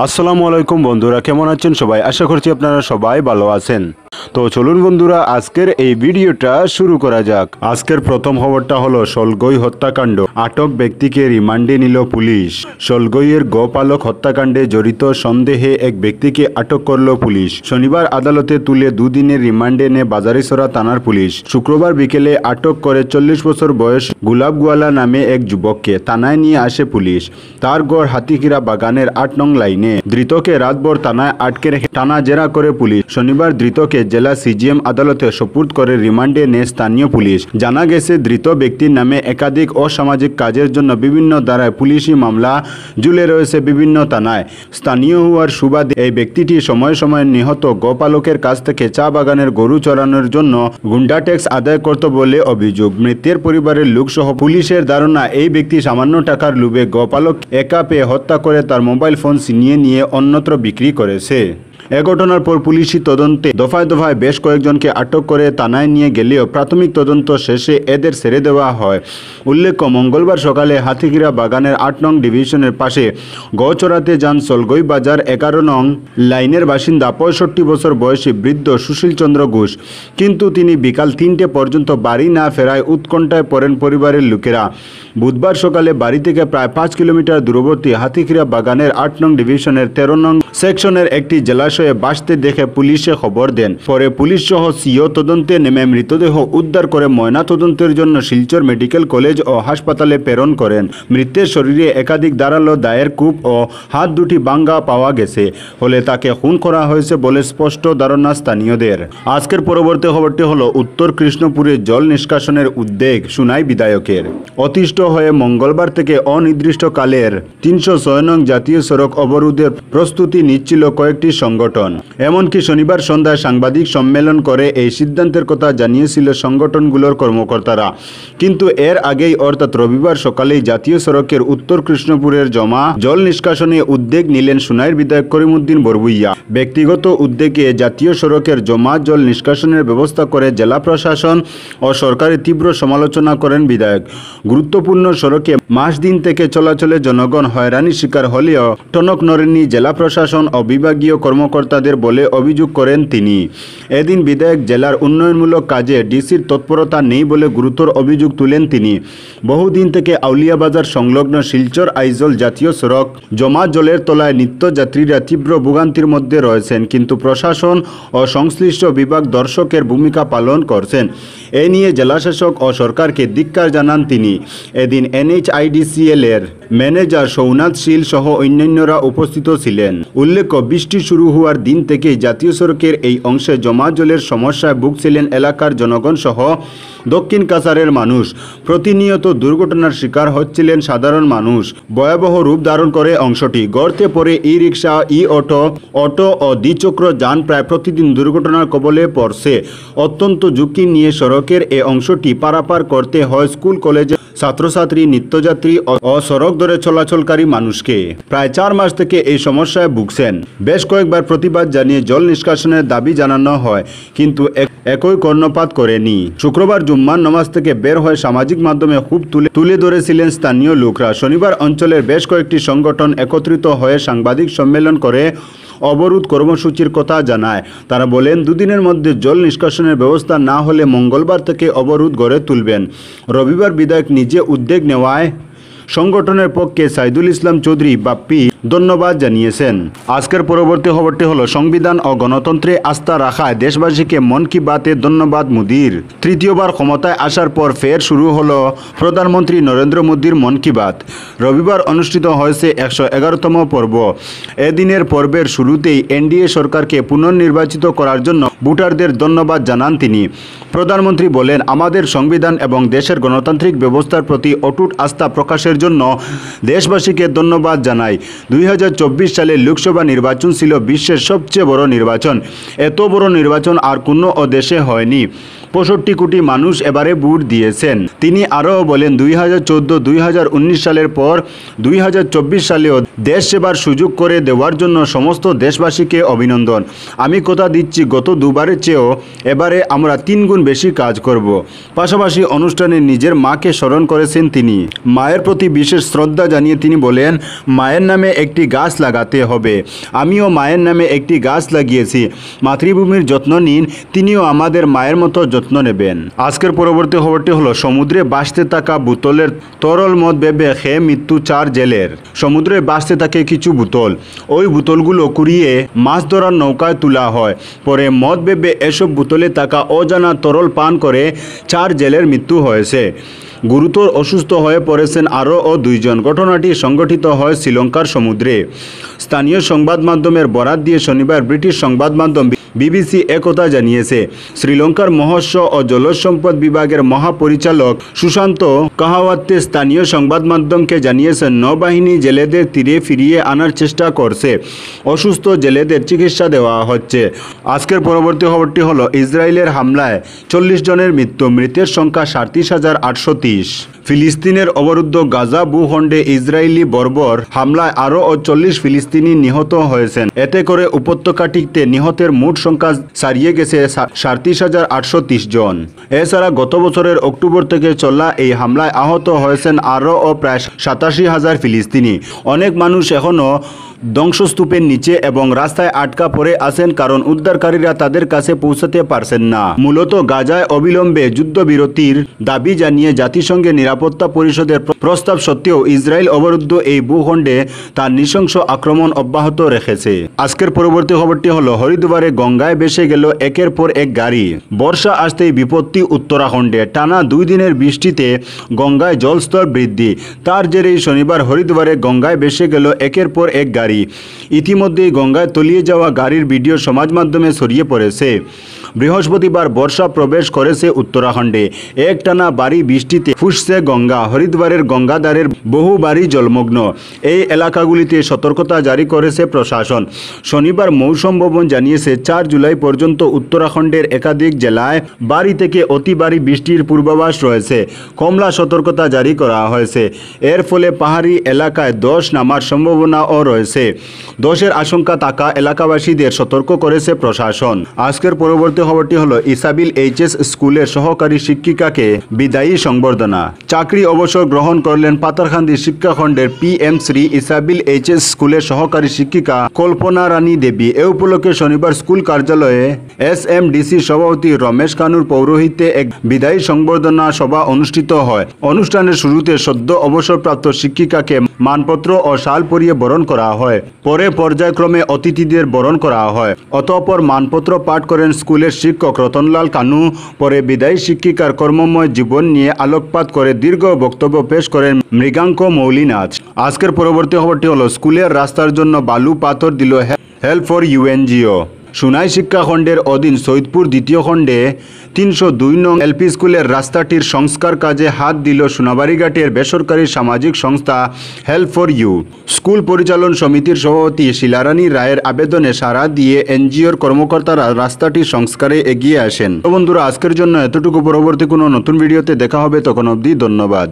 আসসালামু আলাইকুম বন্ধুরা, কেমন আছেন সবাই? আশা করছি আপনারা সবাই ভালো আছেন। তো চলুন বন্ধুরা, আজকের এই ভিডিওটা শুরু করা যাক। আজকের প্রথম খবরটা হলো শোলগই হত্যাকাণ্ড, আটক ব্যক্তিকে রিমান্ডে নিল পুলিশ। শোলগইয়ের গোপালক হত্যাকাণ্ডে জড়িত সন্দেহে এক ব্যক্তিকে আটক করল পুলিশ। শনিবার আদালতে তুলে দুদিনের রিমান্ডে নেয় বাজারিছড়া থানার পুলিশ। শুক্রবার বিকেলে আটক করে 40 বছর বয়স গুলাবগুয়ালা নামে এক যুবককে থানায় নিয়ে আসে পুলিশ। তার গড় হাতিখিরা বাগানের 8 নং লাইনে। ধৃতকে রাতভর থানায় আটকে রেখে টানা জেরা করে পুলিশ। শনিবার ধৃতকে জেলা সিজিএম আদালতে সোপর্দ করে রিমান্ডে নেয় স্থানীয় পুলিশ। জানা গেছে, ধৃত ব্যক্তির নামে একাধিক অসামাজিক কাজের জন্য বিভিন্ন ধারায় পুলিশি মামলা ঝুলে রয়েছে বিভিন্ন থানায়। স্থানীয় হওয়ার সুবাদে এই ব্যক্তিটি সময়ে সময়ে নিহত গোপালকের কাছ থেকে চা বাগানের গরু চড়ানোর জন্য গুন্ডা ট্যাক্স আদায় করত বলে অভিযোগ। মৃতের পরিবারের লোকসহ পুলিশের ধারণা, এই ব্যক্তি সামান্য টাকার লোভে গোপালক একা পেয়ে হত্যা করে তার মোবাইল ফোন ছিনিয়ে নিয়ে অন্যত্র বিক্রি করেছে। এ ঘটনার পর পুলিশি তদন্তে দফায় দফায় বেশ কয়েকজনকে আটক করে থানায় নিয়ে গেলেও প্রাথমিক তদন্ত শেষে এদের ছেড়ে দেওয়া হয়। উল্লেখ্য, মঙ্গলবার সকালে হাতিখিরা বাগানের 8 নং ডিভিশনের পাশে গো চড়াতে যান শোলগই বাজার 11 নং লাইনের বাসিন্দা 65 বছর বয়সী বৃদ্ধ সুশীল চন্দ্র ঘোষ। কিন্তু তিনি বিকাল 3টে পর্যন্ত বাড়ি না ফেরায় উৎকণ্ঠায় পড়েন পরিবারের লোকেরা। বুধবার সকালে বাড়ি থেকে প্রায় 5 কিলোমিটার দূরবর্তী হাতিখিরা বাগানের 8 নং ডিভিশনের 13 নং সেকশনের একটি জলাশয়ে ভাসতে দেখে পুলিশে খবর দেন। পরে পুলিশ সহ সিও তদন্তে নেমে মৃতদেহ উদ্ধার করে ময়না তদন্তের জন্য শিলচর মেডিকেল কলেজ ও হাসপাতালে প্রেরণ করেন। মৃতের শরীরে একাধিক ধারালো দায়ের কূপ ও হাত দুটি ভাঙ্গা পাওয়া গেছে, ফলে তাকে খুন করা হয়েছে বলে স্পষ্ট ধারণা স্থানীয়দের। আজকের পরবর্তী খবরটি হলো উত্তর কৃষ্ণপুরে জল নিষ্কাশনের উদ্যোগ সুনাই বিধায়কের। অতিষ্ঠ হয়ে মঙ্গলবার থেকে অনির্দিষ্টকালের 306 নং জাতীয় সড়ক অবরোধের প্রস্তুতি নিচ্ছিল কয়েকটি সংগঠন। এমনকি শনিবার সন্ধ্যায় সাংবাদিক সম্মেলন করে এই সিদ্ধান্তের কথা জানিয়েছিল সংগঠনগুলোর কর্মকর্তারা। কিন্তু এর আগেই অর্থাৎ রবিবার সকালেই জাতীয় সড়কের উত্তর কৃষ্ণপুরের জমা জল নিষ্কাশনে উদ্যোগ নিলেন সুনাইর বিধায়ক করিমউদ্দিন বরবুইয়া। ব্যক্তিগত উদ্যোগে জাতীয় সড়কের জমা জল নিষ্কাশনের ব্যবস্থা করে জেলা প্রশাসন ও সরকারের তীব্র সমালোচনা করেন বিধায়ক। গুরুত্বপূর্ণ সড়কে মাস দিন থেকে চলাচলে জনগণ হয়রানির শিকার হলেও টনক নড়েনি জেলা প্রশাসন ও বিভাগীয় কর্মকর্তাদের বলে অভিযোগ করেন তিনি। এদিন বিধায়ক জেলার উন্নয়নমূলক কাজে ডিসির তৎপরতা নেই বলে গুরুতর অভিযোগ তুলেন তিনি। বহুদিন থেকে আউলিয়াবাজার সংলগ্ন শিলচর আইজল জাতীয় সড়ক জমা জলের তলায় নিত্যযাত্রীরা তীব্র ভোগান্তির মধ্যে রয়েছেন, কিন্তু প্রশাসন ও সংশ্লিষ্ট বিভাগ দর্শকের ভূমিকা পালন করছেন। এ নিয়ে জেলাশাসক ও সরকারকে ধিক্কার জানান তিনি। এদিন NHIDCL এর ম্যানেজার সৌনাথ শীল সহ অন্যান্যরা উপস্থিত ছিলেন। উল্লেখ্য, বৃষ্টি শুরু হওয়ার দিন থেকেই জাতীয় সড়কের এই অংশে জমা জলের সমস্যায় ভুগছিলেন এলাকার জনগণ সহ দক্ষিণ কাছাড়ের মানুষ। প্রতিনিয়ত দুর্ঘটনার শিকার হচ্ছিলেন সাধারণ মানুষ। ভয়াবহ রূপ ধারণ করে অংশটি। গর্তে পড়ে ই রিক্সা, ই অটো ও দ্বিচক্র যান প্রায় প্রতিদিন দুর্ঘটনার কবলে পড়ছে। অত্যন্ত ঝুঁকি নিয়ে সড়কের এ অংশটি পারাপার করতে হয় স্কুল কলেজে ছাত্রছাত্রী, নিত্যযাত্রী ও সড়ক ধরে চলাচলকারী মানুষকে। প্রায় 4 মাস থেকে এই সমস্যায় ভুগছেন। বেশ কয়েকবার প্রতিবাদ জানিয়ে জল নিষ্কাশনের দাবি জানানো হয়, কিন্তু একই কর্ণপাত করেনি। শুক্রবার জুম্মার নামাজ থেকে বের হয়ে সামাজিক মাধ্যমে খুব তুলে ধরেছিলেন স্থানীয় লোকরা। শনিবার অঞ্চলের বেশ কয়েকটি সংগঠন একত্রিত হয়ে সাংবাদিক সম্মেলন করে অবরোধ কর্মসূচির কথা জানায়। তারা বলেন, দুদিনের মধ্যে জল নিষ্কাশনের ব্যবস্থা না হলে মঙ্গলবার থেকে অবরোধ গড়ে তুলবেন। রবিবার বিধায়ক নিজে উদ্যোগ নেওয়ায় সংগঠনের পক্ষে সাইদুল ইসলাম চৌধুরী বাপ্পি ধন্যবাদ জানিয়েছেন। আজকের পরবর্তী খবরটি হলো সংবিধান ও গণতন্ত্রে আস্থা রাখায় দেশবাসীকে মন কি বাতে ধন্যবাদ মোদির। তৃতীয়বার ক্ষমতায় আসার পর ফের শুরু হলো প্রধানমন্ত্রী নরেন্দ্র মোদির মন কি বাত। রবিবার অনুষ্ঠিত হয়েছে 111তম পর্ব। এদিনের পর্বের শুরুতেই এনডিএ সরকারকে পুনর্নির্বাচিত করার জন্য ভোটারদের ধন্যবাদ জানান তিনি। প্রধানমন্ত্রী বলেন, আমাদের সংবিধান এবং দেশের গণতান্ত্রিক ব্যবস্থার প্রতি অটুট আস্থা প্রকাশের জন্য দেশবাসীকে ধন্যবাদ জানাই। 2024 সালে লোকসভা নির্বাচন ছিল বিশ্বের সবচেয়ে বড় নির্বাচন। এত বড় নির্বাচন আর কোনো দেশে হয়নি। 65 কোটি মানুষ এবারে ভোট দিয়েছেন। তিনি আরও বলেন 2014-2019 সালের পর 2024 সালেও দেশ সেবার সুযোগ করে দেওয়ার জন্য সমস্ত দেশবাসীকে অভিনন্দন। আমি কথা দিচ্ছি গত দুবারের চেয়েও এবারে আমরা 3 গুণ বেশি কাজ করব। পাশাপাশি অনুষ্ঠানে নিজের মাকে স্মরণ করেছেন তিনি। মায়ের প্রতি বিশেষ শ্রদ্ধা জানিয়ে তিনি বলেন, মায়ের নামে একটি গাছ লাগাতে হবে। আমিও মায়ের নামে একটি গাছ লাগিয়েছি। মাতৃভূমির যত্ন নিন, তিনিও আমাদের মায়ের মতো যত্ন নেবেন। আজকের পরবর্তী খবরটি হলো সমুদ্রে ভাসতে থাকা বোতলের তরল মদ ভেবে খেয়ে মৃত্যু 4 জেলের। সমুদ্রে ভাসতে থাকে কিছু বোতল, ওই বোতলগুলো কুড়িয়ে মাছ ধরার নৌকায় তোলা হয়। পরে মদ ভেবে এসব বোতলে থাকা অজানা তরল পান করে 4 জেলের মৃত্যু হয়েছে। গুরুতর অসুস্থ হয়ে পড়েছেন আরও 2 জন। ঘটনাটি সংঘটিত হয় শ্রীলঙ্কার সমুদ্রে। স্থানীয় সংবাদ মাধ্যমের বরাত দিয়ে শনিবার ব্রিটিশ সংবাদ মাধ্যম বিবিসি একথা জানিয়েছে। শ্রীলঙ্কার মৎস্য ও জলজ সম্পদ বিভাগের মহাপরিচালক সুশান্ত কাহাওয়াতে স্থানীয় সংবাদ মাধ্যমকে জানিয়েছেন, নৌবাহিনী জেলেদের তীরে ফিরিয়ে আনার চেষ্টা করছে। অসুস্থ জেলেদের চিকিৎসা দেওয়া হচ্ছে। আজকের পরবর্তী খবরটি হলো ইসরায়েলের হামলায় 40 জনের মৃত্যু, মৃতের সংখ্যা 37,830। ফিলিস্তিনের অবরুদ্ধ গাজা ভূখণ্ডে ইসরায়েলি বর্বর হামলায় আরও 40 ফিলিস্তিনি নিহত হয়েছেন। এতে করে উপত্যকাটিতে নিহতের মোট সংখ্যা ছাড়িয়ে গেছে 37,830 জন। এছাড়া গত বছরের অক্টোবর থেকে চলা এই হামলায় আহত হয়েছেন আরও প্রায় 87,000 ফিলিস্তিনি। অনেক মানুষ এখনও ধ্বংসস্তূপের নিচে এবং রাস্তায় আটকা পড়ে আছেন, কারণ উদ্ধারকারীরা তাদের কাছে পৌঁছাতে পারছেন না। মূলত গাজায় অবিলম্বে যুদ্ধবিরতির দাবি জানিয়ে জাতিসংঘের নিরাপত্তা পরিষদের প্রস্তাব সত্ত্বেও ইসরায়েল অবরুদ্ধ এই ভূখণ্ডে তার নৃশংস আক্রমণ অব্যাহত রেখেছে। আজকের পরবর্তী খবরটি হলো হরিদ্বারে গঙ্গায় ভেসে গেল একের পর এক গাড়ি। বর্ষা আসতেই বিপত্তি উত্তরাখণ্ডে। টানা 2 দিনের বৃষ্টিতে গঙ্গায় জলস্তর বৃদ্ধি। তার জেরেই শনিবার হরিদ্বারে গঙ্গায় ভেসে গেল একের পর এক গাড়ি। ইতিমধ্যেই গঙ্গায় তলিয়ে যাওয়া গাড়ির ভিডিও সমাজ মাধ্যমে ছড়িয়ে পড়েছে। বৃহস্পতিবার বর্ষা প্রবেশ করেছে উত্তরাখণ্ডে। একটানা ভারী বৃষ্টিতে ফুঁসছে গঙ্গা। হরিদ্বারের গঙ্গাধারের বহু বাড়ি জলমগ্ন। এই এলাকাগুলিতে সতর্কতা জারি করেছে প্রশাসন। শনিবার মৌসুম ভবন জানিয়েছে 4 জুলাই পর্যন্ত উত্তরাখণ্ডের একাধিক জেলায় ভারী থেকে অতি ভারী বৃষ্টির পূর্বাভাস রয়েছে। কমলা সতর্কতা জারি করা হয়েছে। এর ফলে পাহাড়ি এলাকায় ধস নামার সম্ভাবনাও রয়েছে। ধসের আশঙ্কা থাকা এলাকাবাসীদের সতর্ক করেছে প্রশাসন। আজকের পরবর্তী খবরটি হলো ইসাবিল এইচএস স্কুলের সহকারী শিক্ষিকাকে বিদায়ী সংবর্ধনা। চাকরি অবসর গ্রহণ করলেন পাতারকান্দি শিক্ষাখণ্ডের PM শ্রী ইসাবিল এইচএস স্কুলের সহকারী শিক্ষিকা কল্পনা রানী দেবী। এ উপলক্ষে শনিবার স্কুল কার্যালয়ে SMDC সভাপতি রমেশ কানুর পৌরোহিত্যে এক বিদায়ী সংবর্ধনা সভা অনুষ্ঠিত হয়। অনুষ্ঠানের শুরুতে সদ্য অবসরপ্রাপ্ত শিক্ষিকাকে মানপত্র ও শাল পরিয়ে বরণ করা হয়। পরে পর্যায়ক্রমে অতিথিদের বরণ করা হয়। অতঃপর মানপত্র পাঠ করেন স্কুলের শিক্ষক রতনলাল কানু। পরে বিদায়ী শিক্ষিকার কর্মময় জীবন নিয়ে আলোকপাত করে দীর্ঘ বক্তব্য পেশ করেন মৃগাঙ্ক মৌলিনাথ। আজকের পরবর্তী খবরটি হলো স্কুলের রাস্তার জন্য বালু পাথর দিল হেল্প ফর UNGO। সুনাই শিক্ষাখণ্ডের অধীন সৈয়দপুর দ্বিতীয় খণ্ডে 302 নং LP স্কুলের রাস্তাটির সংস্কার কাজে হাত দিল সোনাবাড়িঘাটের বেসরকারি সামাজিক সংস্থা হেল্প ফর ইউ। স্কুল পরিচালন সমিতির সভাপতি শিলারানী রায়ের আবেদনে সাড়া দিয়ে NGOর কর্মকর্তারা রাস্তাটি সংস্কারে এগিয়ে আসেন। তো বন্ধুরা, আজকের জন্য এতটুকু। পরবর্তী কোনো নতুন ভিডিওতে দেখা হবে, তখন অবধি ধন্যবাদ।